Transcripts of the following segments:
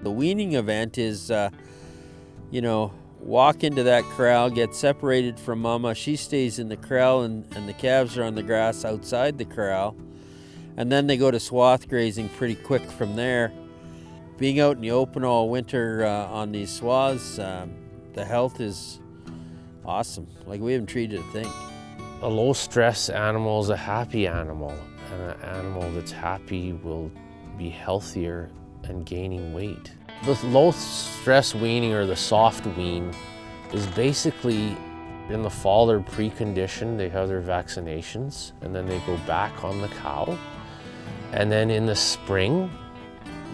The weaning event is, walk into that corral, get separated from mama. She stays in the corral and the calves are on the grass outside the corral. And then they go to swath grazing pretty quick from there. Being out in the open all winter on these swaths, the health is awesome. Like, we haven't treated a thing. A low stress animal is a happy animal, and an animal that's happy will be healthier and gaining weight. The low stress weaning, or the soft wean, is basically in the fall they're preconditioned, they have their vaccinations, and then they go back on the cow. And then in the spring,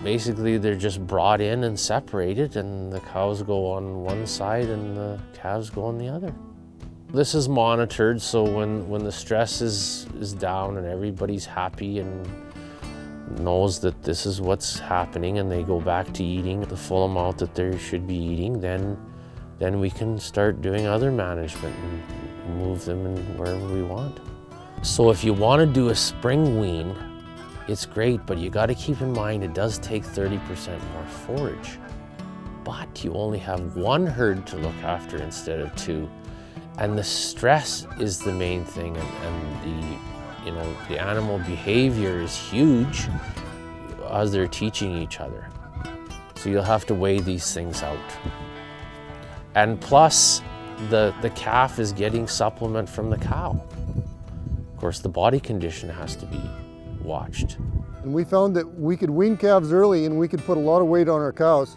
basically they're just brought in and separated, and the cows go on one side and the calves go on the other. This is monitored, so when the stress is down and everybody's happy and knows that this is what's happening and they go back to eating the full amount that they should be eating, then we can start doing other management and move them in wherever we want. So if you want to do a spring wean, it's great, but you got to keep in mind it does take 30% more forage. But you only have one herd to look after instead of two. And the stress is the main thing, and the animal behavior is huge as they're teaching each other. So you'll have to weigh these things out. And plus, the calf is getting supplement from the cow. Of course, the body condition has to be watched. And we found that we could wean calves early and we could put a lot of weight on our cows,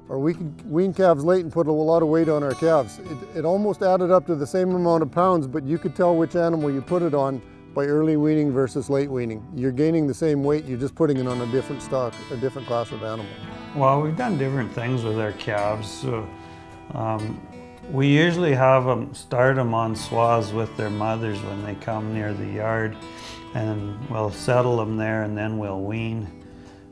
or we could wean calves late and put a lot of weight on our calves. It almost added up to the same amount of pounds, but you could tell which animal you put it on by early weaning versus late weaning. You're gaining the same weight, you're just putting it on a different stock, a different class of animal. Well, we've done different things with our calves. So, we usually have them start them on swaths with their mothers when they come near the yard, and we'll settle them there, and then we'll wean,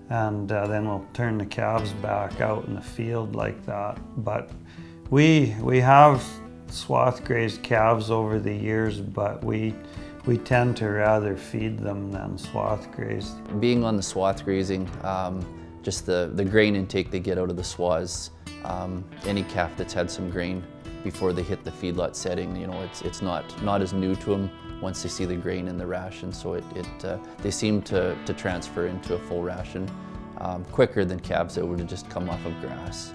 and then we'll turn the calves back out in the field like that. But we have swath grazed calves over the years, but we tend to rather feed them than swath grazed. Being on the swath grazing, just the grain intake they get out of the swaths, any calf that's had some grain before they hit the feedlot setting, it's not as new to them once they see the grain in the ration, so they seem to transfer into a full ration quicker than calves that would have just come off of grass.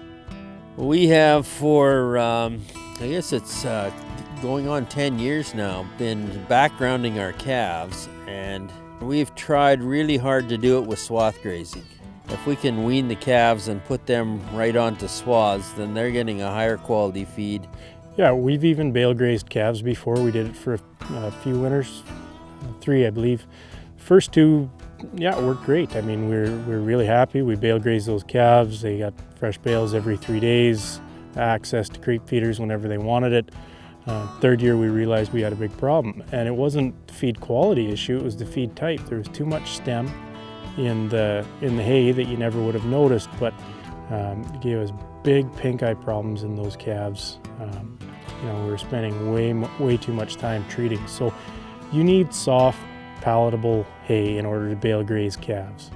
We have for, I guess it's going on 10 years now, been backgrounding our calves, and we've tried really hard to do it with swath grazing. If we can wean the calves and put them right onto swaths, then they're getting a higher quality feed. Yeah, we've even bale grazed calves before. We did it for a few winters, 3 I believe. First 2, yeah, it worked great. I mean, we're really happy. We bale grazed those calves. They got fresh bales every 3 days, access to creep feeders whenever they wanted it. 3rd year we realized we had a big problem, and it wasn't the feed quality issue, it was the feed type. There was too much stem in the hay that you never would have noticed, but it gave us big pink eye problems in those calves. We were spending way too much time treating. So you need soft, palatable hay in order to bale graze calves.